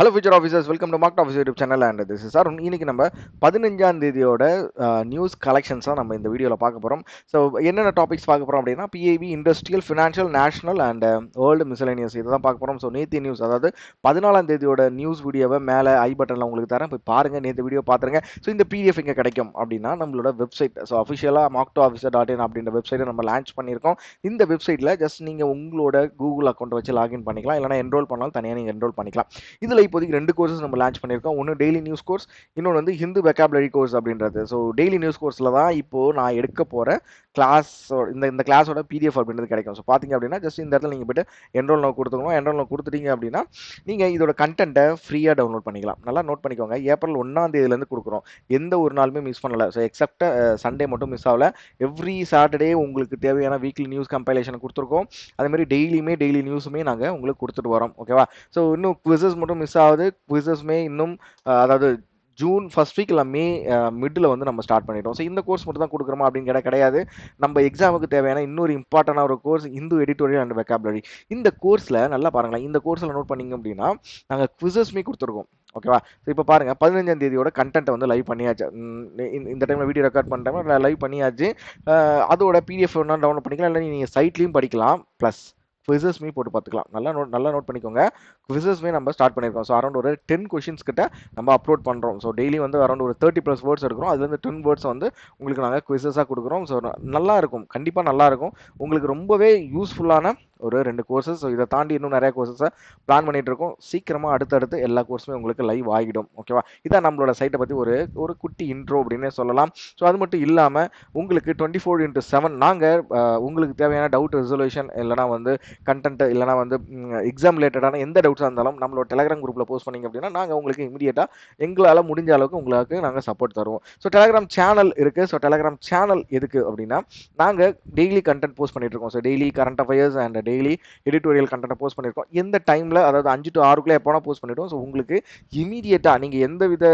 Hello future officers, welcome to mark office YouTube channel. And this is Arun. இன்னைக்கு நம்ம 15ஆம் தேதியோட news கலெக்ஷன்ஸாக நம்ம இந்த வீடியோவில் பார்க்க போகிறோம். ஸோ என்னென்ன டாபிக்ஸ் பார்க்க போகிறோம் அப்படின்னா, PIB, industrial, financial, national and world miscellaneous இதை தான் பார்க்க போகிறோம். ஸோ நேற்று நியூஸ், அதாவது 14ஆம் தேதியோட நியூஸ் வீடியோவை மேலே ஐ பட்டனில் உங்களுக்கு தரேன், போய் பாருங்கள், நேற்று வீடியோ பார்த்துருங்க. ஸோ இந்த பிடிஎஃப் இங்கே கிடைக்கும் அப்படின்னா நம்மளோட வெப்சைட், ஸோ அஃபிஷியலாக marktoofficer.in அப்படின்ற வெப்சைட்டை நம்ம லான்ச் பண்ணியிருக்கோம். இந்த வெப்சைட்டில் ஜஸ்ட் நீங்கள் உங்களோட கூகுள் அக்கௌண்ட் வச்சு லாகின் பண்ணிக்கலாம், இல்லைனா என்ரோல் பண்ணாலும் தனியாக நீங்கள் என்ரோல் பண்ணிக்கலாம். இதில் இப்போதைக்கு 2 கோர்சஸ் நம்ம லான்ச் பண்ணியிருக்கோம். ஒன்று டெய்லி நியூஸ் கோர்ஸ், இன்னொன்று வந்து ஹிந்து வெக்காபுலரி கோர்ஸ் அப்படின்றது. ஸோ டெய்லி நியூஸ் கோர்ஸில் தான் இப்போது நான் எடுக்க போகிற கிளாஸ், இந்த கிளாஸோட பிடிஎஃப் அப்படின்றது கிடைக்கும். ஸோ பார்த்தீங்க அப்படின்னா ஜஸ்ட் இந்த இடத்துல நீங்கள் போய்ட்டு என்ரோல் நோ கொடுத்துக்கணும். என்ரோல் நோ கொடுத்துட்டீங்க அப்படின்னா நீங்கள் இதோட கண்டென்ட்டை ஃப்ரீயாக டவுன்லோட் பண்ணிக்கலாம். நல்லா நோட் பண்ணிக்கோங்க, ஏப்ரல் 1ஆம் தேதியிலேருந்து கொடுக்குறோம். எந்த ஒரு நாளுமே மிஸ் பண்ணலை. ஸோ எக்ஸப்ட் சண்டே மட்டும் மிஸ் ஆகல. எவ்ரி சாட்டர்டே உங்களுக்கு தேவையான வீக்லி நியூஸ் கம்பைலேஷன் கொடுத்துருக்கோம். அதேமாதிரி டெய்லி நியூஸுமே நாங்கள் உங்களுக்கு கொடுத்துட்டு வரோம். ஓகேவா? ஸோ இன்னும் குவிசஸ் மட்டும் மிஸ் ஆகுது. குவிசஸ்மே இன்னும் அதாவது ஜூன் ஃபர்ஸ்ட் வீக் இல்லை மே மிடில் வந்து நம்ம ஸ்டார்ட் பண்ணிட்டோம். ஸோ இந்த கோர்ஸ் மட்டும் தான் கொடுக்குறோமா அப்படின்னு கிடையாது. நம்ம எக்ஸாமுக்கு தேவையான இன்னொரு இம்பார்ட்டண்டான ஒரு course Hindu editorial and vocabulary. இந்த கோர்ஸில் நல்லா பாருங்களேன், இந்த கோர்ஸில் நோட் பண்ணிங்க அப்படின்னா நாங்கள் குவிசஸ்மே கொடுத்துருக்கோம். ஓகேவா? ஸோ இப்போ பாருங்கள், 15ஆம் தேதியோட கண்டென்ட்டை வந்து லைவ் பண்ணியாச்சு. இந்த டைமில் வீடியோ ரெக்கார்ட் பண்ணுறேன், லைவ் பண்ணியாச்சு. அதோட பிடிஎஃப் ஒன்றா டவுன்லோட் பண்ணிக்கலாம், இல்லை நீங்கள் சைட்லேயும் படிக்கலாம். ப்ளஸ் குவிசஸ்மே போட்டு பார்த்துக்கலாம். நல்லா நோட் பண்ணிக்கோங்க. குவிசஸ்மே நம்ம ஸ்டார்ட் பண்ணியிருக்கோம். ஸோ அரௌண்ட் ஒரு 10 கொஷின்ஸ் கிட்ட நம்ம அப்லோட் பண்ணுறோம். ஸோ டெய்லி வந்து அரௌண்ட் ஒரு 30+ வேர்ட்ஸ் எடுக்கிறோம். அதுலேருந்து 10 வேர்ட்ஸ் வந்து உங்களுக்கு நாங்கள் குவிசஸாக கொடுக்குறோம். ஸோ நல்லா இருக்கும், கண்டிப்பாக நல்லா இருக்கும். உங்களுக்கு ரொம்பவே யூஸ்ஃபுல்லான ஒரு 2 கோர்சஸ். ஸோ இதை தாண்டி இன்னும் நிறைய கோர்சஸை பிளான் பண்ணிட்டு இருக்கோம். சீக்கிரமாக அடுத்தடுத்து எல்லா கோர்ஸுமே உங்களுக்கு லைவ் ஆகிடும். ஓகேவா? இதான் நம்மளோட சைட்டை பற்றி ஒரு குட்டி இன்ட்ரோ அப்படின்னே சொல்லலாம். ஸோ அது மட்டும் இல்லாமல் உங்களுக்கு 24x7 நாங்கள் உங்களுக்கு தேவையான டவுட் ரெசல்யூஷன், இல்லைனா வந்து கண்டென்ட், இல்லைனா வந்து எக்ஸாம் ரிலேட்டடான எந்த டவுட்ஸாக இருந்தாலும் நம்மளோட டெலிகிராம் குரூப்பில் போஸ்ட் பண்ணிங்க அப்படின்னா நாங்கள் உங்களுக்கு இமீடியட்டாக எங்களால் முடிஞ்ச அளவுக்கு உங்களுக்கு நாங்கள் சப்போர்ட் தருவோம். ஸோ டெலிகிராம் சேனல் இருக்குது. ஸோ டெலிகிராம் சேனல் எதுக்கு அப்படின்னா நாங்கள் டெய்லி கண்டென்ட் போஸ்ட் பண்ணிட்டு இருக்கோம். So daily current affairs and daily editorial content post பண்ணியிருக்கோம். எந்த டைமில், அதாவது 5 to 6 எப்போனா போஸ்ட் பண்ணிவிட்டோம். ஸோ உங்களுக்கு இமீடியட்டாக நீங்கள் எந்த வித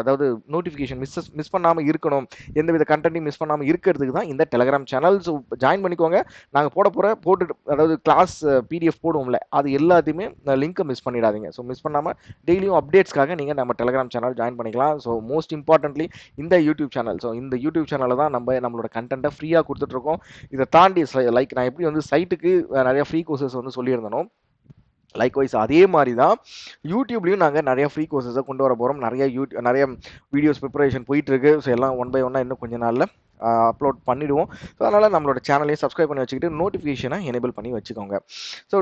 அதாவது நோட்டிஃபிகேஷன் மிஸ் பண்ணாமல் இருக்கணும், எந்த வித கண்டென்ட்டையும் மிஸ் பண்ணாமல் இருக்கிறதுக்கு தான் இந்த டெலிகிராம் சேனல். ஸோ ஜாயின் பண்ணிக்கோங்க. நாங்கள் போட்டு அதாவது கிளாஸ் பிடிஎஃப் போடுவோம்ல, அது எல்லாத்தையுமே லிங்க்கை மிஸ் பண்ணிடாதீங்க. ஸோ மிஸ் பண்ணாமல் டெய்லியும் அப்டேட்ஸ்க்காக நீங்கள் நம்ம டெலிகிராம் சேனல் ஜாயின் பண்ணிக்கலாம். ஸோ மோஸ்ட் இம்பார்ட்டன்ட்லி இந்த யூடியூப் சேனல், ஸோ இந்த யூடியூப் சேனலில் தான் நம்மளோட கண்டென்ட்டை ஃப்ரீயாக கொடுத்துட்ருக்கோம். இதை தாண்டி லைக் நான் எப்படி வந்து சைட்டுக்கு நிறைய ஃப்ரீ கோர்சஸ் வந்து சொல்லியிருந்தனோ, லைக்வைஸ் அதே மாதிரி தான் யூடியூப்லேயும் நாங்கள் நிறைய ஃப்ரீ கோர்சஸை கொண்டு வர போகிறோம். நிறைய வீடியோஸ் ப்ரிப்பரேஷன் போயிட்டுருக்கு. ஸோ எல்லாம் ஒன் பை ஒன்னாக இன்னும் கொஞ்சம் நாளில் அப்லோட் பண்ணிவிடுவோம். ஸோ அதனால் நம்மளோட சேனலையும் சப்ஸ்கிரைப் பண்ணி வச்சுக்கிட்டு நோட்டிஃபிகேஷனை எனேபிள் பண்ணி வச்சுக்கோங்க. ஸோ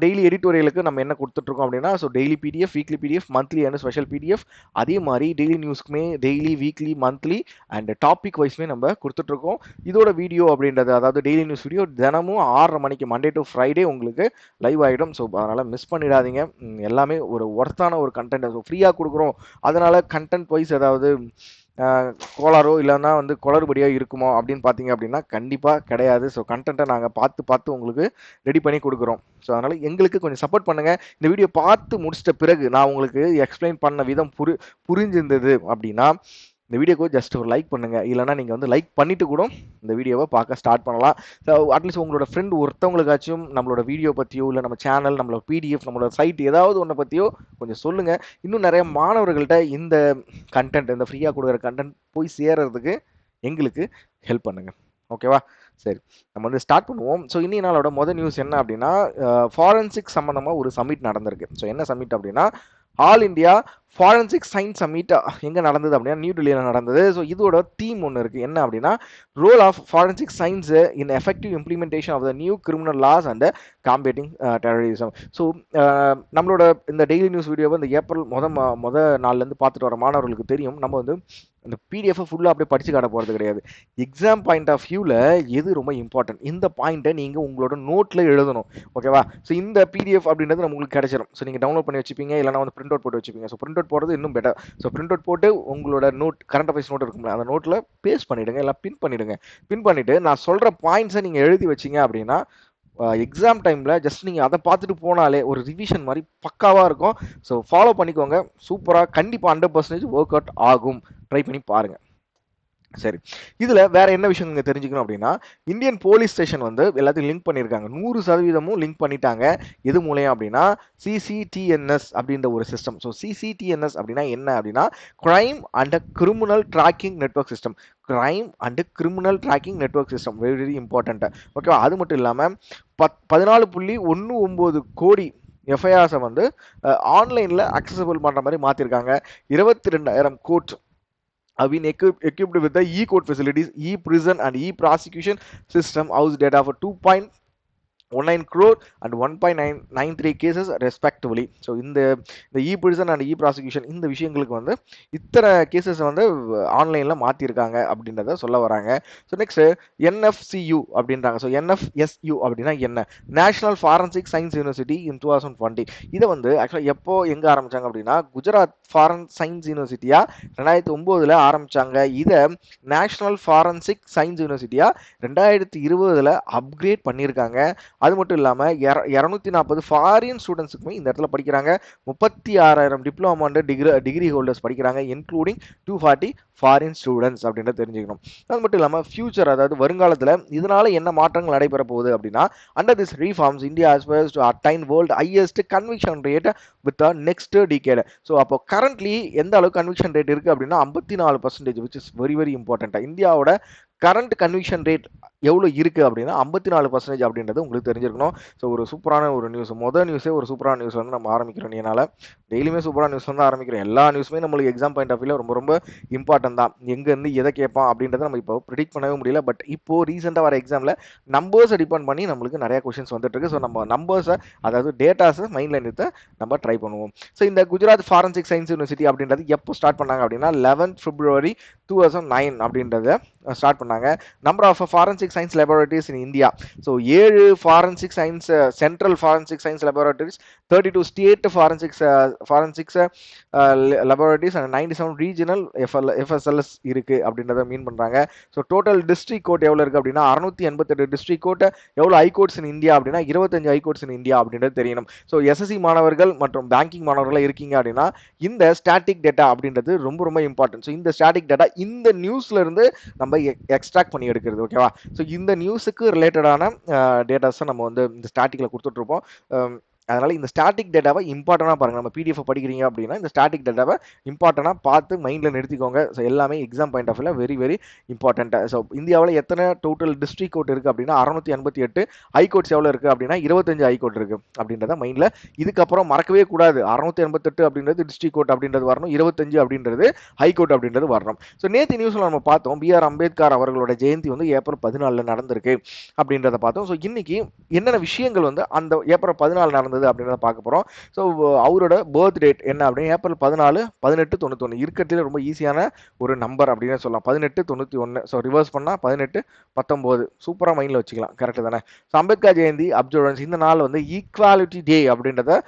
டெய்லி எடிட்டோரியலுக்கு நம்ம என்ன கொடுத்துட்ருக்கோம் அப்படின்னா, so daily PDF, weekly PDF, monthly and special PDF, அதே மாதிரி டெய்லி நியூஸ்க்குமே daily, weekly, monthly and topic வைஸ்மே நம்ம கொடுத்துட்ருக்கோம். இதோட வீடியோ அப்படின்றது, அதாவது டெய்லி நியூஸ் வீடியோ தினமும் 6:30 மணிக்கு மண்டே டு ஃப்ரைடே உங்களுக்கு லைவ் ஆகிடும். ஸோ அதனால் மிஸ் பண்ணிடாதீங்க. எல்லாமே ஒரு ஒர்த்தான ஒரு கண்டென்ட். ஸோ ஃப்ரீயாக கொடுக்குறோம். அதனால் கண்டென்ட் வைஸ் ஏதாவது கோளாரோ இல்லைன்னா வந்து குளறுபடியாக இருக்குமோ அப்படின்னு பார்த்தீங்க அப்படின்னா கண்டிப்பாக கிடையாது. ஸோ கண்டென்ட்டை நாங்கள் பார்த்து உங்களுக்கு ரெடி பண்ணி கொடுக்குறோம். ஸோ அதனால் எங்களுக்கு கொஞ்சம் சப்போர்ட் பண்ணுங்கள். இந்த வீடியோ பார்த்து முடிச்சிட்ட பிறகு நான் உங்களுக்கு எக்ஸ்பிளைன் பண்ண விதம் புரிஞ்சிருந்தது அப்படின்னா இந்த வீடியோக்கு ஜஸ்ட் ஒரு லைக் பண்ணுங்கள். இல்லைனா நீங்கள் வந்து லைக் பண்ணிவிட்டு கூட இந்த வீடியோவை பார்க்க ஸ்டார்ட் பண்ணலாம். ஸோ அட்லீஸ்ட் உங்களோட ஃப்ரெண்ட் ஒருத்தவங்களுக்காச்சும் நம்மளோட வீடியோ பற்றியோ, இல்லை நம்ம சேனல், நம்மளோட பிடிஎஃப், நம்மளோட சைட் ஏதாவது ஒன்றை பற்றியோ கொஞ்சம் சொல்லுங்கள். இன்னும் நிறைய மாணவர்கள்ட்ட இந்த கண்டென்ட், இந்த ஃப்ரீயாக கொடுக்குற கண்டென்ட் போய் சேர்றதுக்கு எங்களுக்கு ஹெல்ப் பண்ணுங்கள். ஓகேவா? சரி, நம்ம வந்து ஸ்டார்ட் பண்ணுவோம். ஸோ இன்னி நாளோட முதல் நியூஸ் என்ன அப்படின்னா, ஃபாரன்சிக் சம்மந்தமாக ஒரு சமிட் நடந்திருக்கு. ஸோ என்ன சமிட் அப்படின்னா, all India forensic science summit எங்கே நடந்தது அப்படின்னா நியூ டெல்லியில் நடந்தது. ஸோ இதோட தீம் ஒன்று இருக்குது. என்ன அப்படின்னா, role of forensic science in effective implementation of the new criminal laws and combating terrorism. So நம்மளோட இந்த டெய்லி நியூஸ் வீடியோவை இந்த ஏப்ரல் முத நாள்லேருந்து பார்த்துட்டு வர மாணவர்களுக்கு தெரியும், நம்ம வந்து இந்த பிடிஎஃப் ஃபுல்லாக அப்படியே படித்து காட்ட போகிறது கிடையாது. எக்ஸாம் பாயிண்ட் ஆஃப் வியூவில் எது ரொம்ப இம்பார்ட்டன்ட், இந்த பாயிண்ட்டை நீங்கள் உங்களோட நோட்டில் எழுதணும். ஓகேவா? ஸோ இந்த பிடிஎஃப் அப்படின்றது உங்களுக்கு கிடைச்சிடும். ஸோ நீங்கள் டவுன்லோட் பண்ணி வச்சுப்பீங்க, இல்லைனா வந்து பிரிண்ட் அவுட் போட்டு வச்சுப்பீங்க. ஸோ பிரிண்ட் அவுட் போடுறது இன்னும் பெட்டர். ஸோ பிரிண்ட் அவுட் போட்டு உங்களோட நோட், கரண்ட் அஃபேர்ஸ் நோட் இருக்கும்ல, அந்த நோட்டில் பேஸ்ட் பண்ணிவிடுங்க, இல்லை பின் பண்ணிவிட்டு நான் சொல்கிற பாயிண்ட்ஸை நீங்கள் எழுதி வச்சிங்க அப்படின்னா எக்ஸாம் டைமில் ஜஸ்ட் நீங்கள் அதை பார்த்துட்டு போனாலே ஒரு ரிவிஷன் மாதிரி பக்காவாக இருக்கும். ஸோ ஃபாலோ பண்ணிக்கோங்க. சூப்பராக கண்டிப்பாக 100% ஒர்க் அவுட் ஆகும். ட்ரை பண்ணி பாருங்கள். சரி. இதுல வேற என்ன விஷயம் நீங்க தெரிஞ்சுக்கணும் அப்படின்னா, இந்தியன் போலீஸ் ஸ்டேஷன் வந்து எல்லாத்தையும் லிங்க் பண்ணியிருக்காங்க. 100% லிங்க் பண்ணிட்டாங்க. எது மூலியம் அப்படின்னா, சிசிடிஎன்எஸ் அப்படின்ற ஒரு சிஸ்டம். ஸோ சிசிடிஎன்எஸ் அப்படின்னா என்ன அப்படின்னா, crime and criminal tracking network system. Crime and criminal tracking network system. Very very important. ஓகேவா? அது மட்டும் இல்லாம 14.19 கோடி எஃப்ஐஆர்ஸை வந்து ஆன்லைன்ல அக்சசபிள் பண்ற மாதிரி மாத்திருக்காங்க. 22,000 court have been equipped with the e-court facilities, e-prison and e-prosecution system house data for 2.19 crore and 1.993 cases respectively. So இந்த இ-பிரிசன் அண்ட் இ-ப்ராசிக்யூஷன் இந்த விஷயங்களுக்கு வந்து இத்தனை கேசஸ் வந்து ஆன்லைனில் மாற்றிருக்காங்க அப்படின்றத சொல்ல வராங்க. ஸோ நெக்ஸ்ட் என்எஃப்சியூ அப்படின்றாங்க. ஸோ என்எஃப்எஸ்யூ அப்படின்னா என்ன? National forensic science university in 2020. இதை வந்து ஆக்சுவலாக எப்போ எங்கே ஆரம்பிச்சாங்க அப்படின்னா, குஜராத் சயின்ஸ் யூனிவர்சிட்டியா 2009 ஆரம்பிச்சாங்க. இதை நேஷனல் ஃபாரன்சிக் சயின்ஸ் யூனிவர்சிட்டியா 2020 அப்கிரேட் பண்ணியிருக்காங்க. அது மட்டும் இல்லாமல் 240 ஃபாரின் ஸ்டூடெண்ட்ஸுக்குமே இந்த இடத்துல படிக்கிறாங்க. 36,000 டிப்ளமோ அண்ட் டிகிரி ஹோல்டர்ஸ் படிக்கிறாங்க, இன்க்ளூடிங் 240 ஃபாரின் ஸ்டூடெண்ட்ஸ் அப்படின்றத தெரிஞ்சுக்கணும். அது மட்டும் இல்லாமல் ஃபியூச்சர், அதாவது வருங்காலத்தில் இதனால என்ன மாற்றங்கள் நடைபெற போகுது அப்படின்னா, under this reforms India aspires to attain world highest conviction rate with the next decade. So அப்போ கரண்ட்லி எந்த அளவுக்கு கன்விக்ஷன் ரேட் இருக்கு அப்படின்னா 54%, which is very very important. இந்தியாவோட கரண்ட் கன்விக்ஷன் ரேட் எவ்வளோ இருக்குது அப்படின்னா 54% அப்படின்றது உங்களுக்கு தெரிஞ்சிருக்கணும். ஸோ ஒரு சூப்பரான ஒரு நியூஸ், மொதல் நியூஸே ஒரு சூப்பரான நியூஸ் வந்து நம்ம ஆரம்பிக்கிறோம். என்னால் டெய்லியுமே சூப்பரான நியூஸ் வந்து ஆரம்பிக்கிறோம். எல்லா நியூஸுமே நம்மளுக்கு எக்ஸாம் பாயிண்ட் ஆஃப் வியூவில் ரொம்ப ரொம்ப இம்பார்ட்டன்ட் தான். எங்கேருந்து எதை கேட்பான் அப்படின்றத நம்ம இப்போ ப்ரிடிக்ட் பண்ணவே முடியல. பட் இப்போ ரீசெண்டாக வர எக்ஸாமில் நம்பர்ஸை டிபெண்ட் பண்ணி நம்மளுக்கு நிறைய கொஸ்டின்ஸ் வந்துட்டு இருக்கு. ஸோ நம்ம நம்பர்ஸை, அதாவது டேட்டாஸை மைண்டில் நிறுத்த நம்ம ட்ரை பண்ணுவோம். ஸோ இந்த குஜராத் ஃபாரன்சிக் சயின்ஸ் யூனிவர்சிட்டி அப்படின்றது எப்போ ஸ்டார்ட் பண்ணாங்க அப்படின்னா 11 February 2009 அப்படின்றத ஸ்டார்ட் பண்ணாங்க. Number of forensic science laboratories in India. So 7 forensic science central forensic science laboratories, 32 state forensics laboratories and 97 regional FSLs இருக்கு அப்படின்றத மீன் பண்றாங்க. ஸோ டோட்டல் டிஸ்ட்ரிக்ட் கோர்ட் எவ்வளோ இருக்கு அப்படின்னா 688 டிஸ்ட்ரிக்ட் கோர்ட். எவ்வளோ ஹைகோர்ட்ஸ் இன் இந்தியா அப்படின்னா 25 ஹைகோர்ட்ஸ் இன் இந்தியா அப்படின்றது தெரியணும். ஸோ எஸ்எஸ்சி மாணவர்கள் மற்றும் பேங்கிங் மாணவர்கள் இருக்கீங்க அப்படின்னா இந்த ஸ்டாட்டிக் டேட்டா அப்படின்றது ரொம்ப ரொம்ப இம்பார்ட்டன்ட். ஸோ இந்த ஸ்டாட்டிக் டேட்டா இந்த நியூஸ்ல இருந்து நம்ம எக்ஸ்ட்ராக்ட் பண்ணி எடுக்கிறது. ஓகேவா? ஸோ இந்த நியூஸுக்கு ரிலேட்டடான டேட்டாஸை நம்ம வந்து இந்த ஸ்டாட்டிக்ல கொடுத்துட்ருப்போம். அதனால இந்த ஸ்டாட்டிக் டேட்டாவை இம்பார்ட்டண்டாக பாருங்கள். நம்ம பிடிஎஃப் படிக்கிறீங்க அப்படின்னா இந்த ஸ்டாட்டிக் டேட்டாவை இம்பார்ட்டண்டாக பார்த்து மைண்டில் நிறுத்திக்கோங்க. ஸோ எல்லாமே எக்ஸாம் பாயிண்ட் ஆஃப் வியூவில் வெரி வெரி இம்பார்ட்டன்ட். ஸோ இந்தியாவில் எத்தனை டோட்டல் டிஸ்ட்ரிக்ட் கோர்ட் இருக்குது அப்படின்னா 688. ஹைகோர்ட்ஸ் எவ்வளோ இருக்குது அப்படின்னா 25 ஹைகோர்ட் இருக்குது அப்படின்றத மைண்டில் இதுக்கப்புறம் மறக்கவே கூடாது. 688 அப்படின்றது டிஸ்ட்ரிக்ட் கோர்ட் அப்படின்றது வரணும், 25 அப்படின்றது ஹைகோர்ட் அப்படின்றது வரணும். ஸோ நேற்று நியூஸில் நம்ம பார்த்தோம் பிஆர் அம்பேத்கர் அவர்களோட ஜெயந்தி வந்து ஏப்ரல் 14 நடந்திருக்கு அப்படின்றத பார்த்தோம். ஸோ இன்னைக்கு என்னென்ன விஷயங்கள் வந்து அந்த ஏப்ரல் 14 நடந்தது அப்படின்றத பார்க்க போறோம். ஸோ அவரோட பர்த் டேட் என்ன அப்படின்னு ஏப்ரல் 14 1891 இருக்கிறதுல ரொம்ப ஈஸியான ஒரு நம்பர் அப்படின்னு சொல்லலாம். 1891. ஸோ ரிவர்ஸ் பண்ணா 18 19 சூப்பரா மைண்ட்ல வச்சுக்கலாம். கரெக்ட் தானே? ஸோ அம்பேத்கர் ஜெயந்தி அப்சர்வன்ஸ் இந்த நாள் வந்து ஈக்வாலிட்டி டே அப்படின்றத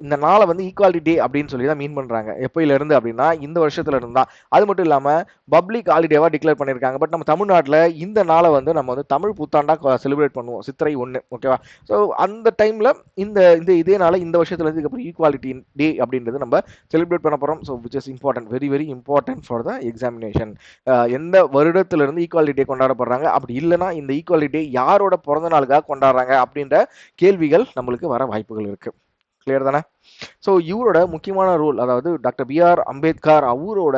இந்த நாளை வந்து ஈக்குவாலிட்டி டே அப்படின்னு சொல்லி தான் மீன் பண்றாங்க. எப்பயில இருந்து அப்படின்னா இந்த வருஷத்துல இருந்தா. அது மட்டும் இல்லாம பப்ளிக் ஹாலிடேவா டிக்ளேர் பண்ணியிருக்காங்க. பட் நம்ம தமிழ்நாட்டில் இந்த நாளை வந்து நம்ம வந்து தமிழ் புத்தாண்டா செலிப்ரேட் பண்ணுவோம், சித்திரை 1. ஓகேவா? ஸோ அந்த டைம்ல இந்த இந்த இதே நாளை இந்த வருஷத்துல இருந்து இதுக்கப்புறம் ஈக்குவாலிட்டி டே அப்படின்றது நம்ம செலிப்ரேட் பண்ண போறோம். So which is important, very very important for the examination. எந்த வருடத்துல இருந்து ஈக்குவாலிட்டி டே கொண்டாடப்படுறாங்க, அப்படி இல்லைன்னா இந்த ஈக்குவாலிட்டி டே யாரோட பிறந்த நாளுக்காக கொண்டாடுறாங்க அப்படின்ற கேள்விகள் நம்மளுக்கு வர வாய்ப்புகள் இருக்கு. கிளியர் தானே? ஸோ இவரோட முக்கியமான ரோல், அதாவது டாக்டர் பிஆர் அம்பேத்கர் அவரோட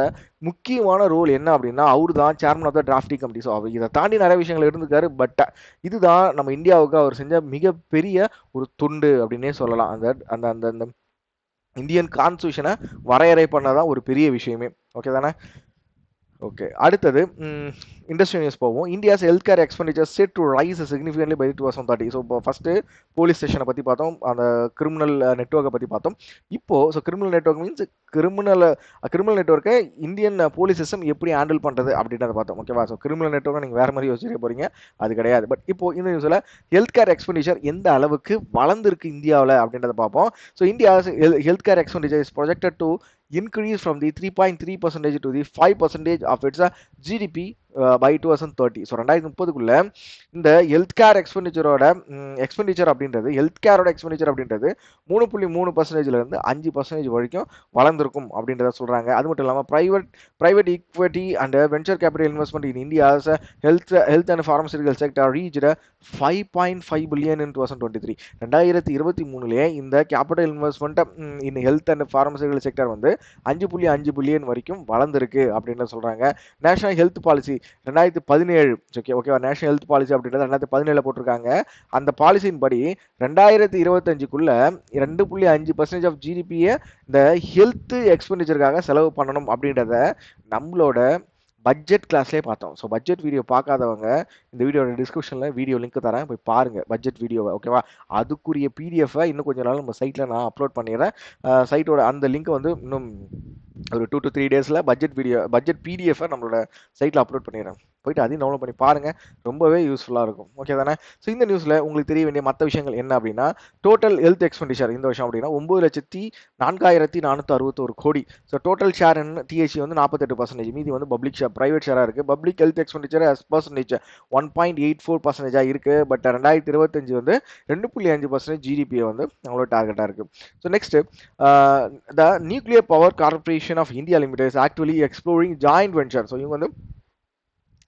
முக்கியமான ரோல் என்ன அப்படின்னா அவரு தான் chairman of the drafting committee. So அவர் இதை தாண்டி நிறைய விஷயங்கள் இருந்திருக்காரு. பட் இதுதான் நம்ம இந்தியாவுக்கு அவர் செஞ்ச மிகப்பெரிய ஒரு துண்டு அப்படின்னே சொல்லலாம். அந்த அந்த அந்த அந்த இந்தியன் கான்ஸ்டியூஷனை வரையறை பண்ணதான் ஒரு பெரிய விஷயமே. ஓகே தானே? ஓகே, அடுத்தது இண்டஸ்ட்ரியல் நியூஸ் போவோம். India's health care expenditure set to rise significantly by 2030. So இப்போ ஃபர்ஸ்ட் போலீஸ் ஸ்டேஷனை பற்றி பார்த்தோம், அந்த கிரிமினல் நெட்வொர்க்கை பற்றி பார்த்தோம். இப்போ so criminal network means criminal நெட்வொர்க்கை இந்தியன் போலீஸ் சிஸ்டம் எப்படி ஹேண்டில் பண்ணுறது அப்படின்றத பார்த்தோம். ஓகேவா? ஸோ கிரிமினல் நெட்வொர்க்கை நீங்கள் வேறு மாதிரி யோசிக்க போகிறீங்க, அது கிடையாது. பட் இப்போ இந்த நியூஸில் ஹெல்த் கேர் எக்ஸ்பெண்டிச்சர் எந்த அளவுக்கு வளர்ந்துருக்கு இந்தியாவில் அப்படின்றத பார்ப்போம். So India health care expenditure is projected to increase from the 3.3% to the 5% of its GDP by 2030. So 2030க்குள்ள இந்த ஹெல்த் கேர் எக்ஸ்பெண்டிச்சர் அப்படின்றது ஹெல்த் கேரோட எக்ஸ்பெண்டிச்சர் அப்படின்றது 3.3%லேருந்து 5% வரைக்கும் வளர்ந்துருக்கும் அப்படின்றத சொல்கிறாங்க. அது மட்டும் இல்லாமல் private equity and venture capital investment in India's health and pharmaceutical sector reached 5.5 billion in 2023. 2023லே இந்த capital investment in health and pharmaceutical sector வந்து 5.5 பில்லியன் வரைக்கும் வளர்ந்துருக்கு அப்படின்னு சொல்றாங்க. நேஷனல் ஹெல்த் பாலிசி 2017 ஓகேவா, நேஷனல் ஹெல்த் பாலிசி அப்படின்றது 2017 போட்டிருக்காங்க. அந்த பாலிசியின் படி 2025க்குள்ள 2.5% ஆஃப் ஜிடிபியை இந்த ஹெல்த் எக்ஸ்பெண்டிச்சருக்காக செலவு பண்ணணும் அப்படின்றத நம்மளோட பட்ஜெட் கிளாஸ்லேயே பார்த்தோம். ஸோ பட்ஜெட் வீடியோ பார்க்காதவங்க இந்த வீடியோட டிஸ்கிரிப்ஷனில் வீடியோ லிங்க் தரேன், போய் பாருங்கள் பட்ஜெட் வீடியோவை. ஓகேவா, அதுக்குரிய பிடிஎஃபை இன்னும் கொஞ்ச நாள் நம்ம சைட்டில் நான் அப்லோட் பண்ணிடுறேன். சைட்டோட அந்த லிங்க்கை வந்து இன்னும் ஒரு 2 to 3 டேஸில் பட்ஜெட் பிடிஎஃபை நம்மளோட சைட்டில் அப்லோட் பண்ணிடுறேன். போயிட்டு அதையும் டவுன்லோட் பண்ணி பாருங்கள், ரொம்பவே யூஸ்ஃபுல்லாக இருக்கும். ஓகே தானே? ஸோ இந்த நியூஸில் உங்களுக்கு தெரிய வேண்டிய மற்ற விஷயங்கள் என்ன அப்படின்னா, டோட்டல் ஹெல்த் எக்ஸ்பெண்டிச்சர் இந்த வருஷம் அப்படின்னா 9,04,461 கோடி. ஸோ டோட்டல் ஷேர் டிஹெச்சி வந்து 48%, மீதி வந்து பப்ளிக் ஷேர், பிரைவேட் ஷேராக இருக்குது. Public health expenditure as percentage 1.84% இருக்குது. பட் 2025 வந்து 2.5% ஜிடிபியை வந்து அவங்களோட டார்கெட்டாக இருக்குது. So next, the nuclear power corporation of India limited is actually exploring joint venture. So இவங்க வந்து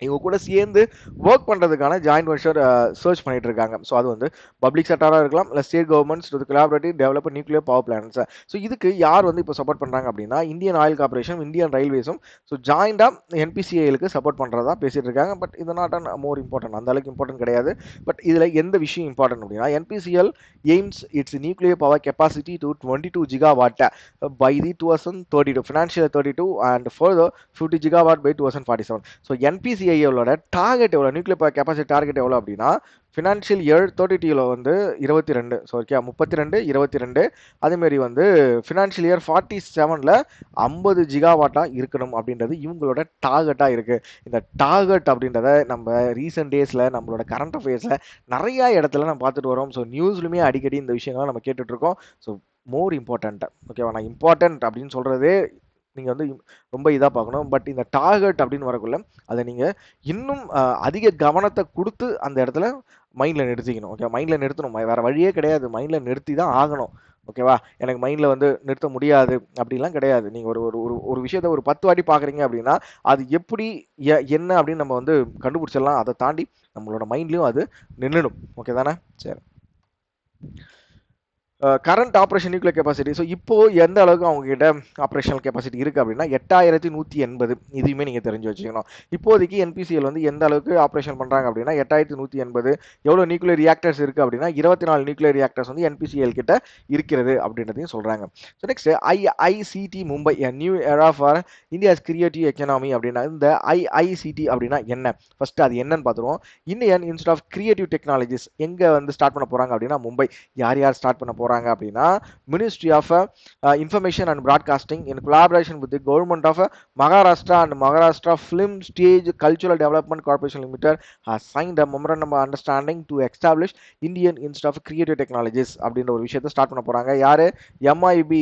இவங்க கூட சேர்ந்து ஒர்க் பண்ணுறதுக்கான ஜாயிண்ட் வென்ச்சர் சர்ச் பண்ணிட்டு இருக்காங்க. ஸோ அது வந்து பப்ளிக் செக்டராக இருக்கலாம், இல்லை state governments to collaborative develop nuclear power plants. So இதுக்கு யார் வந்து இப்போ சப்போர்ட் பண்ணுறாங்க அப்படின்னா, இந்தியன் ஆயில் கார்பரேஷன், இந்தியன் ரயில்வேஸும் ஸோ ஜாயிண்டாக என்பிசிஐலுக்கு சப்போர்ட் பண்ணுறதா பேசிட்டு இருக்காங்க. பட் இது நாட் அண்ட் மோர் இம்பார்ட்டன்ட், அந்த அளவுக்கு இம்பார்ட்டன்ட் கிடையாது. பட் இதில் எந்த விஷயம் இம்பார்ட்டன்ட் அப்படின்னா, NPCL AIIMS it's nuclear power capacity to 22 gigawatt by the 2032 financial 32 and further 50 gigawatt by 2047. So என்பிசிஐயோட target எவ்வளோ, நியூக்ளியர் பவர் கெப்பாசிட்டி டார்கெட் எவ்வளோ அப்படின்னா, ஃபினான்ஷியல் இயர் 32ல் வந்து 22, ஸோ ஓகே 32 22, அதேமாரி வந்து ஃபினான்ஷியல் இயர் 47ல் 50 ஜிகாவாட்டாக இருக்கணும் அப்படின்றது இவங்களோட டார்கெட்டாக இருக்குது. இந்த டார்கெட் அப்படின்றத நம்ம ரீசெண்ட் டேஸில் நம்மளோட கரண்ட் அஃபேர்ஸில் நிறையா இடத்துல நம்ம பார்த்துட்டு வரோம். ஸோ நியூஸ்லுமே அடிக்கடி இந்த விஷயங்கள்லாம் நம்ம கேட்டுட்ருக்கோம். ஸோ மோர் இம்பார்ட்டண்ட்டு, ஓகேவா, நான் இம்பார்ட்டன்ட் அப்படின்னு சொல்கிறதே நீங்கள் வந்து ரொம்ப இதாக பார்க்கணும். பட் இந்த டார்கெட் அப்படின்னு வரக்குள்ள அதை நீங்கள் இன்னும் அதிக கவனத்தை கொடுத்து அந்த இடத்துல மைண்டில் நிறுத்திக்கணும். ஓகே, மைண்டில் நிறுத்தணும், வேறு வழியே கிடையாது, மைண்டில் நிறுத்தி தான் ஆகணும். ஓகேவா, எனக்கு மைண்டில் வந்து நிறுத்த முடியாது அப்படிலாம் கிடையாது. நீங்கள் ஒரு ஒரு ஒரு விஷயத்த ஒரு 10 வாட்டி பார்க்குறீங்க அப்படின்னா அது எப்படி என்ன அப்படின்னு நம்ம வந்து கண்டுபிடிச்சிடலாம். அதை தாண்டி நம்மளோட மைண்ட்லேயும் அது நின்றுடும். ஓகே தானே? சரி, current operation nuclear capacity. So இப்போ எந்த அளவுக்கு அவங்ககிட்ட ஆப்ரேஷனல் கெப்பாசிட்டி இருக்குது அப்படின்னா 8180. இதையுமே நீங்கள் தெரிஞ்சு வச்சுக்கணும். இப்போதைக்கு என்பிசிஎல் வந்து எந்த அளவுக்கு ஆப்ரேஷன் பண்ணுறாங்க அப்படின்னா 8180. எவ்வளோ நியூக்ளியர் ரியாக்டர்ஸ் இருக்குது அப்படின்னா 24 நியூக்ளியர் ரியாக்டர்ஸ் வந்து என்பிசிஎல் கிட்ட இருக்கிறது அப்படின்றதையும் சொல்கிறாங்க. So next, IICT Mumbai new era for India's creative economy அப்படின்னா, இந்த ஐஐசிடி அப்படின்னா என்ன, ஃபர்ஸ்ட் அது என்னன்னு பார்த்துருவோம். Indian institute of creative technologies எங்கே வந்து ஸ்டார்ட் பண்ண போகிறாங்க அப்படின்னா மும்பை. யார் ஸ்டார்ட் பண்ண போகிறாங்க அப்படின்னா, ministry of information and broadcasting in collaboration with government of Maharashtra and Maharashtra film stage cultural development corporation limited has signed a memorandum of understanding to establish Indian institute of creative technologies அப்படின்ற ஒரு விஷயத்தை start பண்ண போறாங்க. யாரு? MIP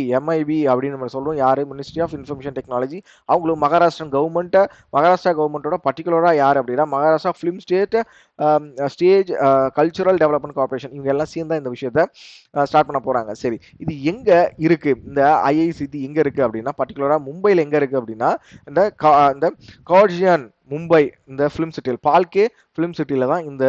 அப்படின்னு நம்ம சொல்லுவோம். யாரு? Ministry of information technology. அவங்களும் மகாராஷ்டிரா கவர்மெண்ட்டோட பர்டிகுலரா யார் அப்படின்னா Maharashtra film stage cultural development corporation. இவங்க எல்லாம் சேர்ந்தா இந்த விஷயத்தை ஸ்டார்ட் பண்ண போறாங்க. சரி, இது எங்க இருக்கு? இந்த ஐஐசிடி எங்க இருக்கு அப்படின்னா, பர்டிகுலரா மும்பைல எங்க இருக்கு அப்படின்னா, இந்த கார்ஜியன் மும்பை, இந்த ஃபிலிம் சிட்டியில், பால்கே ஃபிலிம் சிட்டியில தான் இந்த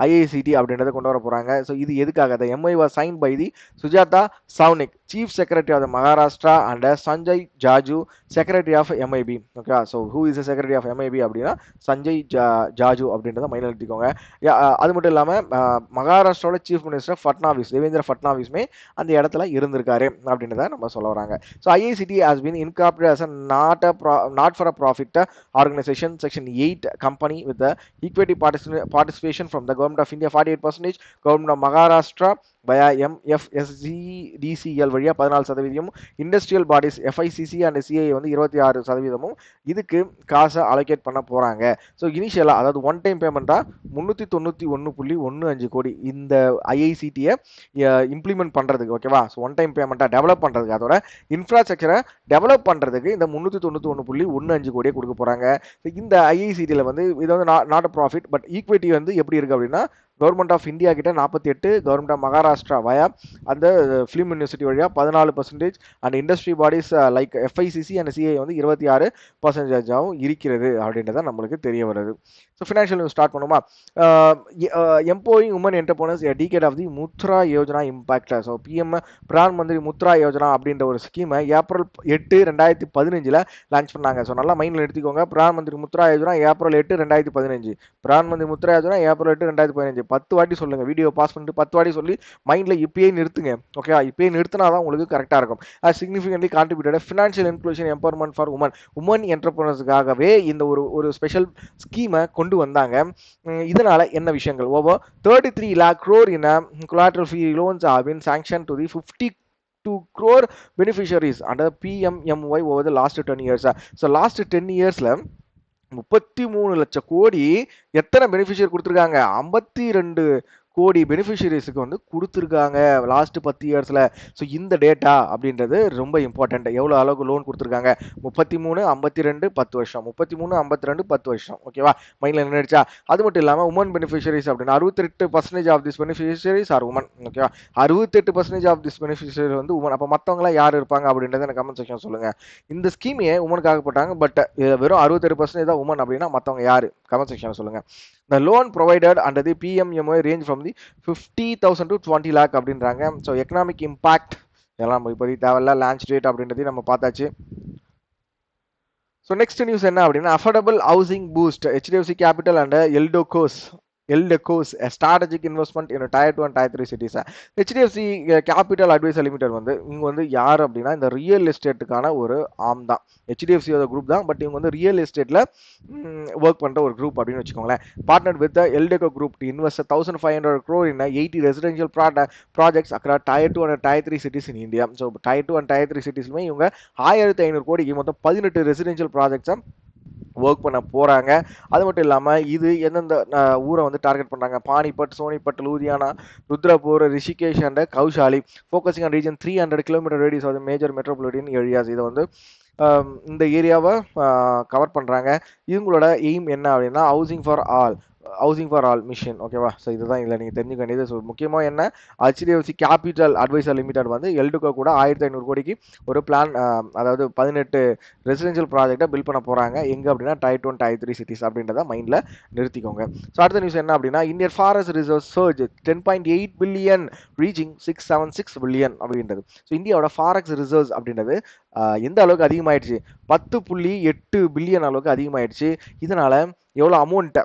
ஐஐசிடி அப்படின்றத கொண்டு வர போறாங்க. ஸோ இது எதுக்காக? The MI was sign by the Sujata Saunik, chief secretary of the Maharashtra, and Sanjay Jaju, secretary of MIB. Okay, so who is secretary of MIB அப்படின்னா சஞ்சய் ஜாஜு அப்படின்றத மைண்டில் எடுத்துக்கோங்க. அது மட்டும் இல்லாமல் மகாராஷ்டிராவோட சீஃப் மினிஸ்டர் ஃபட்னாவிஸ், தேவேந்திர ஃபட்னாவிஸ்மே அந்த இடத்துல இருந்திருக்காரு அப்படின்றத நம்ம சொல்ல வராங்க. So IICT has been incorporated as a not for a profit organization, section 8 company with the equity participation from the government of India 48%, government of Maharashtra via MFSGDCL வழியா 14%, industrial bodies FICC and CI வந்து 26% இதுக்கு காசை allocate பண்ண போறாங்க. So இனிஷியலா அதாவது one time பேமெண்டா 391.15 கோடி இந்த ஐஐசிடியை இம்ப்ளிமெண்ட் பண்றதுக்கு, ஓகேவா? ஸோ ஒன் டைம் பேமெண்டா டெவலப் பண்றதுக்கு, அதோட இன்ஃப்ராஸ்ட்ரக்சரை டெவலப் பண்றதுக்கு இந்த 391.15 கோடியை கொடுக்க போறாங்க. இந்த ஐஐசிடியில் வந்து இது வந்து நாட் ப்ராஃபிட், பட் ஈக்விட்டி வந்து எப்படி இருக்கு அப்படின்னா கவர்மெண்ட் ஆஃப் இந்தியா கிட்ட 48, கவர்மெண்ட் ஆஃப் மகாராஷ்டிரா வயா அந்த ஃபிலிம் யூனிவர்சிட்டி வழியா 14%, and industry bodies like FICC and CI வந்து 26%ஆகவும் இருக்கிறது அப்படின்றத நம்மளுக்கு தெரிய வருது. ஸோ ஃபினான்ஷியல் நியூஸ் ஸ்டார்ட் பண்ணுமா? Empowering women entrepreneurs a decade of the Mudra Yojana impact. So PM Pradhan Mantri Mudra Yojana அப்படின்ற ஒரு ஸ்கீமை ஏப்ரல் 8, 2015 லான்ச் பண்ணாங்க. ஸோ நல்லா மைண்டில் எடுத்துக்கோங்க. பிரதான் மந்திரி முத்ரா யோஜனா ஏப்ரல் 8, 2015. பிரதான் மந்திரி முத்ரா யோஜனா ஏப்ரல் 8, 2015. 10 வாட்டி சொல்லுங்க, வீடியோ பாஸ் பண்ணிட்டு 10 வாட்டி சொல்லி மைண்டில் இப்பயே நிறுத்துங்க, ஓகேவா? இப்பயே நிறுத்தினா தான் உங்களுக்கு கரெக்டாக இருக்கும். Significantly contributed financial inclusion empowerment for women என்டர்பிரனர்ஸுக்காகவே இந்த ஒரு ஸ்பெஷல் ஸ்கீமை கொண்டு வந்தாங்க. இதனால என்ன விஷயங்கள்? Over 33 lakh crore in collateral free loans have been sanctioned to the 52 crore beneficiaries under PMMY over the last 10 years. So last 10 yearsல 33 லட்சம் கோடி எத்தனை பெனிஃபிஷியரி கொடுத்துருக்காங்க? 52 கோடி பெனிஃபிஷியரிஸுக்கு வந்து கொடுத்துருக்காங்க லாஸ்ட் 10 இயர்ஸில். ஸோ இந்த டேட்டா அப்படின்றது ரொம்ப இம்பார்ட்டன்ட். எவ்வளோ அளவுக்கு லோன் கொடுத்துருக்காங்க? 33, 52, 10 வருஷம். 33, 52, 10 வருஷம், ஓகேவா? மைண்டில் நின்றுச்சா? அது மட்டும் இல்லாமல் உமன் பெனிஃபிஷியரிஸ் அப்படின்னா 68% of this beneficiaries are woman, ஓகேவா? 68% ஆஃப் திஸ் பெனிஃபிஷியரி வந்து உமன். அப்போ மற்றவங்களாம் யார் இருப்பாங்க அப்படின்றத எனக்கு கமெண்ட் செக்ஷன் சொல்லுங்கள். இந்த ஸ்கீமையே உமனுக்காக போட்டாங்க, பட் வெறும் 68% தான் உமன் அப்படின்னா மற்றவங்க யார்? கமெண்ட் செக்ஷன் சொல்லுங்கள். The loan provided under the PMMY range from the 50,000 to 20 lakh அப்படின்றாங்க. ஸோ எக்கனாமிக் இம்பாக்ட் இதெல்லாம் இப்போதைக்கு தேவையில்ல. லான்ச் டேட் அப்படின்றதையும் நம்ம பார்த்தாச்சு. ஸோ நெக்ஸ்ட் நியூஸ் என்ன அப்படின்னா affordable housing boost HDFC capital and Eldeco's strategic investment in tier 2 and tier 3 cities. HDFC capital advisor limited வந்து இவங்க வந்து யார் அப்படின்னா இந்த ரியல் எஸ்டேட்டுக்கான ஒரு ஆம் தான். HDFCயோட குரூப் தான், பட் இவங்க வந்து ரியல் எஸ்டேட்டில் ஒர்க் பண்ணுற ஒரு குரூப் அப்படின்னு வச்சுக்கோங்களேன். Partner with Eldeco group to invest 1,500 crore in 80 residential projects across tier 2 and tier 3 cities in India. So tier 2 and tier 3 சிட்டிஸ்லுமே இவங்க 1,500 கோடிக்கு மொத்தம் 18 ரெசிடென்ஷியல் ப்ராஜெக்ட்ஸை ஒர்க் பண்ண போறாங்க. அது மட்டும் இல்லாம இது எந்தெந்த ஊரை வந்து டார்கெட் பண்றாங்க? Panipat, Sonipat, Ludhiana, Rudrapur, Rishikesh and Kasauli. Focusing on region 300 kilometre radius of major metropolitan areas. இதை வந்து இந்த ஏரியாவை கவர் பண்றாங்க. இவங்களோட எய்ம் என்ன அப்படின்னா ஹவுசிங் ஃபார் ஆல் மிஷன், ஓகேவா? ஸோ இதுதான் இதில் நீங்கள் தெரிஞ்சுக்க வேண்டியது. ஸோ முக்கியமாக என்ன, HDFC கேபிட்டல் அட்வைசர் லிமிடெட் வந்து எல்டுகோ கூட 1,500 கோடிக்கு ஒரு பிளான், அதாவது 18 ரெசிடென்ஷியல் ப்ராஜெக்டை பில்ட் பண்ண போகிறாங்க. எங்கே அப்படின்னா டயர் 2 டயர் 3 சிட்டிஸ் அப்படின்றத மைண்டில் நிறுத்திக்கோங்க. ஸோ அடுத்த நியூஸ் என்ன அப்படின்னா Indian forest reserve surge 10.8 billion reaching 676 billion அப்படின்றது. ஸோ இந்தியாவோட ஃபாரஸ்ட் ரிசர்வ்ஸ் அப்படின்றது எந்த அளவுக்கு அதிகமாயிடுச்சு? 10.8 பில்லியன் அளவுக்கு அதிகமாயிடுச்சு. இதனால எவ்வளோ அமௌண்ட்டை?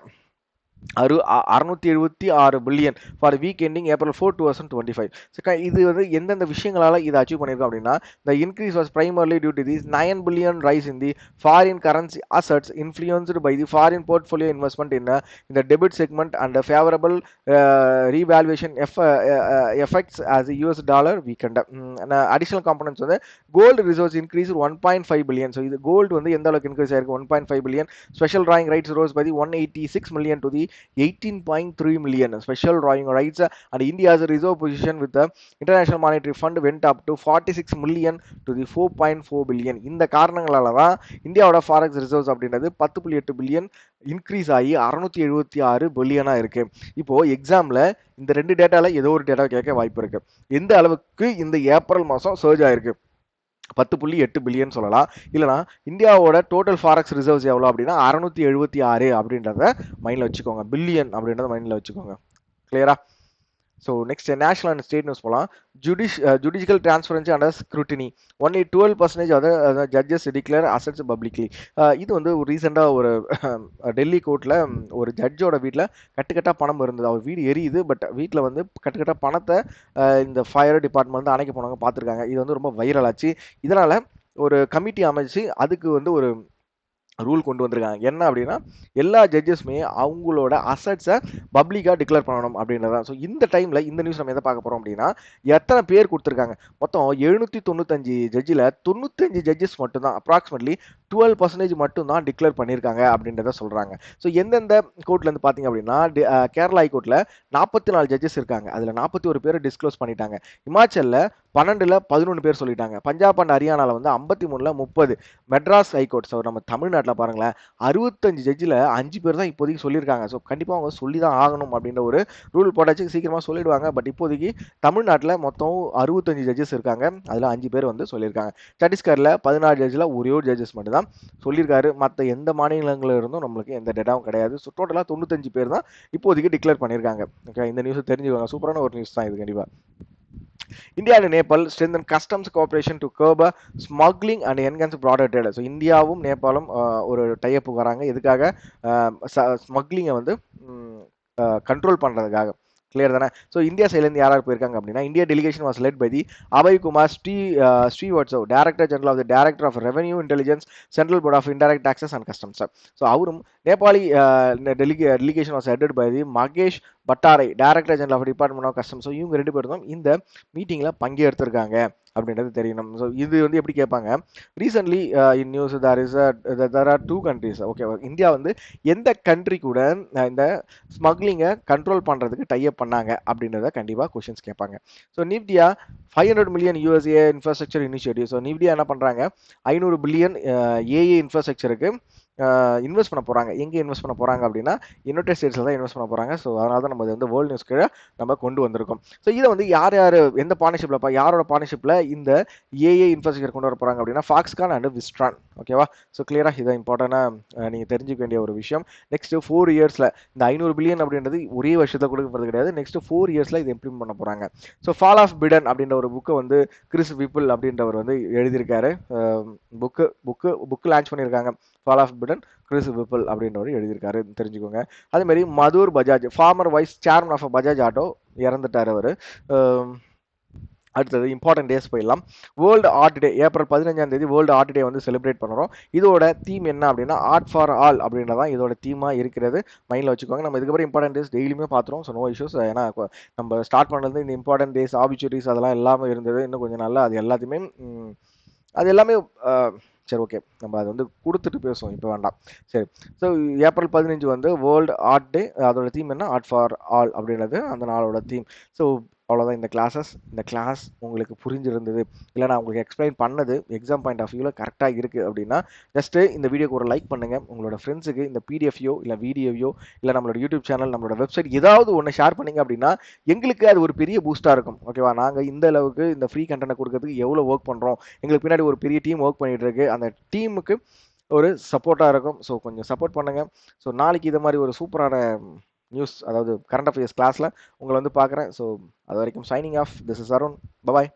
676 billion for week ending April 4, 2025. இது வந்து எந்தெந்த விஷயங்களால இதை அச்சீவ் பண்ணியிருக்கோம் அப்படின்னா the increase was primarily due to this 9 billion rise in the foreign currency assets influenced by the foreign portfolio investment in the debit segment and the favorable revaluation effects as the US dollar weakened. Additional components வந்து gold reserves increased 1.5 billion. So இது gold வந்து எந்த அளவுக்கு increase ஆயிருக்கு? 1.5 billion. Special drawing rights rose by the 186 million to the 18.3 million. Special drawing rights and India's reserve position with the International Monetary Fund went up to 46 million to the 4.4 billion. இந்த காரணங்களால தான் இந்தியாவோட forex reserves அப்படின்றது 10.8 billion increase ஆகி 676 பில்லியனா இருக்கு. இப்போ எக்ஸாம்ல இந்த ரெண்டு டேட்டால ஏதோ ஒரு டேட்டா கேட்க வாய்ப்பு இருக்கு. எந்த அளவுக்கு இந்த ஏப்ரல் மாசம் சர்ஜ் ஆயிருக்கு? 10.8 பில்லியன் சொல்லலாம். இல்லைனா இந்தியாவோட டோட்டல் ஃபாரெக்ஸ் ரிசர்வ்ஸ் எவ்வளோ அப்படின்னா 676 அப்படின்றத மைண்டில் வச்சுக்கோங்க. பில்லியன் அப்படின்றத மைண்டில் வச்சுக்கோங்க. கிளியரா? So next national and state news போகலாம். Judicial transparency under scrutiny. Only 12% of the judges declare assets publicly. இது வந்து ஒரு ரீசெண்டாக ஒரு டெல்லி கோர்ட்டில் ஒரு ஜட்ஜோட வீட்டில் கட்டுக்கட்டாக பணம் இருந்தது. அவர் வீடு எரியுது, பட் வீட்டில் வந்து கட்டுக்கட்டாக பணத்தை இந்த ஃபயர் டிபார்ட்மெண்ட் வந்து அணைக்க போனவங்க பார்த்துருக்காங்க. இது வந்து ரொம்ப வைரல் ஆச்சு. இதனால் ஒரு கமிட்டி அமைச்சு அதுக்கு வந்து ஒரு ரூல் கொண்டு வந்திருக்காங்க. என்ன அப்படின்னா, எல்லா ஜட்ஜஸுமே அவங்களோட அசெட்ஸை பப்ளிக்காக டிக்ளேர் பண்ணணும் அப்படின்றது தான். ஸோ இந்த டைமில் இந்த நியூஸ் நம்ம எதை பார்க்க போகிறோம் அப்படின்னா, எத்தனை பேர் கொடுத்துருக்காங்க மொத்தம் 795 ஜட்ஜில் 95 ஜட்ஜஸ் மட்டும்தான் அப்ராக்சிமேட்லி 12% மட்டும்தான் டிக்ளேர் பண்ணியிருக்காங்க அப்படின்றத சொல்கிறாங்க. ஸோ எந்தெந்த கோர்ட்லேருந்து பார்த்தீங்க அப்படின்னா, கேரளா ஹைகோர்ட்டில் 44 ஜட்ஜஸ் இருக்காங்க. அதில் 41 பேர் டிஸ்க்ளோஸ் பண்ணிட்டாங்க. இமாச்சலில் 12ல் 11 பேர் சொல்லிட்டாங்க. பஞ்சாப் அண்ட் ஹரியானாவில் வந்து 53ல் 30. மெட்ராஸ் ஹைகோர்ட், ஸோ நம்ம தமிழ்நாட்டில் பாருங்களேன், 65 ஜட்ஜில் 5 பேர் தான் இப்போதைக்கு சொல்லியிருக்காங்க. ஸோ கண்டிப்பாக அவங்க சொல்லி தான் ஆகணும் அப்படின்ற ஒரு ரூல் போட்டாச்சு, சீக்கிரமாக சொல்லிடுவாங்க. பட் இப்போதைக்கு தமிழ்நாட்டில் மொத்தம் 65 ஜட்ஜஸ் இருக்காங்க. அதில் 5 பேர் வந்து சொல்லியிருக்காங்க. சத்தீஸ்கரில் 16 ஜட்ஜில் ஒரே ஒரு ஜட்ஜஸ் மட்டும் தான் சொல்லியிருக்காரு. மற்ற எந்த மாநிலங்களில் இருந்தும் நம்மளுக்கு எந்த டேட்டாவும் கிடையாது. ஸோ டோட்டலாக 95 பேர் தான் இப்போதைக்கு டிக்ளேர் பண்ணியிருக்காங்க. ஓகே, இந்த நியூஸ் தெரிஞ்சுக்கோங்க. சூப்பரான ஒரு நியூஸ் தான் இது கண்டிப்பாக. India and Nepal strengthen customs cooperation to curb smuggling and enhance broader trade. So இந்தியாவும் நேபாளும் ஒரு டைப் வராங்க. எதுக்காக? ஸ்மக்லிங்கை வந்து கண்ட்ரோல் பண்ணுறதுக்காக. கிளியர் தானே? ஸோ இந்தியா சைட்லேருந்து யார் யார் போயிருக்காங்க அப்படின்னா, India delegation was led by the Abhay Kumar Srivastav, director general of the director of revenue intelligence, central board of indirect taxes and customs. So அவரும் Nepali delegation was headed by the Mahesh Bhattarai, director general of department of customs. So இவங்க 2 பேரும் தான் இந்த மீட்டிங்கில் பங்கேற்றிருக்காங்க அப்படின்றது தெரியணும். So இது வந்து எப்படி கேட்பாங்க, recently in news there are 2 countries. Okay, India வந்து எந்த கண்ட்ரி கூட இந்த ஸ்மக்லிங்கை கண்ட்ரோல் பண்ணுறதுக்கு டைப் பண்ணாங்க அப்படின்றத கண்டிப்பாக கொஷின்ஸ் கேட்பாங்க. So Nvidia 500 million USA infrastructure initiative. So Nvidia என்ன பண்ணுறாங்க, 500 பில்லியன் ஏஏ இன்ஃப்ராஸ்ட்ரக்சருக்கு இன்வெஸ்ட் பண்ண போகிறாங்க. எங்கே இன்வெஸ்ட் பண்ண போகிறாங்க அப்படின்னா, யுனைடெட் ஸ்டேட்ஸில் தான் இன்வெஸ்ட் பண்ண போகிறாங்க. ஸோ அதனால தான் நம்ம வந்து வேர்ல்டு நியூஸ் கீழே நம்ம கொண்டு வந்திருக்கோம். ஸோ இதை வந்து யார் யார் எந்த பார்ட்னர்ஷிப்பில், யாரோட பார்ட்னர்ஷிப்பில் இந்த ஏஏ இன்ஃப்ராஸ்ட்ரக்சர் கொண்டு வர போகிறாங்க அப்படின்னா, ஃபாக்ஸ்கான் அண்ட் விஸ்ட்ரான். ஓகேவா? ஸோ கிளியராக இதை இம்பார்ட்டண்டாக நீங்கள் தெரிஞ்சுக்க வேண்டிய ஒரு விஷயம். நெக்ஸ்ட் 4 இயர்ஸில் இந்த 500 பில்லியன் அப்படின்றது ஒரே வருஷத்தில் கொடுக்கப்படுறது கிடையாது. நெக்ஸ்ட் 4 இயர்ஸில் இதை இம்ப்ளிமெண்ட் பண்ண போகிறாங்க. ஸோ ஃபால் ஆஃப் பிடன் அப்படின்ற ஒரு புக்கை வந்து கிறிஸ் விப்பிள் அப்படின்றவர் வந்து எழுதியிருக்காரு. புக்கு லான்ச் பண்ணியிருக்காங்க. Fall of Biden Chris Whipple அப்படின்றவர் எழுதியிருக்காரு, தெரிஞ்சுக்கோங்க. அதே மாதிரி Madhur Bajaj, former vice chairman of Bajaj Auto, இறந்துட்டார் அவர். அடுத்தது இம்பார்ட்டன்ட் டேஸ் போயிடலாம். வேர்ல்டு ஆர்ட் டே ஏப்ரல் 15ஆம் தேதி வேர்ல்டு ஆர்ட் டே வந்து செலிப்ரேட் பண்ணுறோம். இதோட தீம் என்ன அப்படின்னா, ஆர்ட் ஃபார் ஆல் அப்படின்றதான் இதோட தீமாக இருக்கிறது. மைண்டில் வச்சுக்கோங்க. நம்ம இதுக்கப்புறம் இம்பார்ட்டன்ட் டேஸ் டெய்லியுமே பார்த்துருவோம். So no issues. ஏன்னா நம்ம ஸ்டார்ட் பண்ணது இந்த இம்பார்ட்டன்ட் டேஸ் ஆபிச்சுரிட்டிஸ் அதெல்லாம் எல்லாமே இருந்தது. இன்னும் கொஞ்சம் நல்லா அது எல்லாத்தையுமே அது எல்லாமே சரி, ஓகே, நம்ம அது வந்து கொடுத்துட்டு பேசுவோம், இப்போ வேண்டாம். சரி, ஸோ ஏப்ரல் 15 வந்து வேர்ல்டு ஆர்ட் டே. அதோட தீம் என்ன, ஆர்ட் ஃபார் ஆல் அப்படின்றது அந்த நாளோட தீம். ஸோ அவ்வளோதான் இந்த கிளாஸ் உங்களுக்கு புரிஞ்சிருந்தது, இல்லை நான் உங்களுக்கு எக்ஸ்பிளைன் பண்ணது எக்ஸாம் பாயிண்ட் ஆஃப் வியூவில் கரெக்டாக இருக்குது அப்படின்னா, ஜஸ்ட்டு இந்த வீடியோக்கு ஒரு லைக் பண்ணுங்கள். உங்களோட ஃப்ரெண்ட்ஸுக்கு இந்த பிடிஎஃப்யோ இல்லை வீடியோவையோ இல்லை நம்மளோட யூடியூப் சேனல் நம்மளோட வெப்சைட் ஏதாவது ஒன்று ஷேர் பண்ணிங்க அப்படின்னா எங்களுக்கு அது ஒரு பெரிய பூஸ்ட்டாக இருக்கும். ஓகேவா? நாங்கள் இந்த அளவுக்கு இந்த ஃப்ரீ கண்டென்ட் கொடுக்கறதுக்கு எவ்வளோ ஒர்க் பண்ணுறோம், எங்களுக்கு பின்னாடி ஒரு பெரிய டீம் ஒர்க் பண்ணிகிட்டு இருக்கு. அந்த டீமுக்கு ஒரு சப்போர்ட்டாக இருக்கும். ஸோ கொஞ்சம் சப்போர்ட் பண்ணுங்கள். ஸோ நாளைக்கு இது மாதிரி ஒரு சூப்பரான நியூஸ், அதாவது கரண்ட் அஃபேர்ஸ் கிளாஸில் உங்களை வந்து பார்க்குறேன். ஸோ அது வரைக்கும் signing off. This is Arun. Bye bye.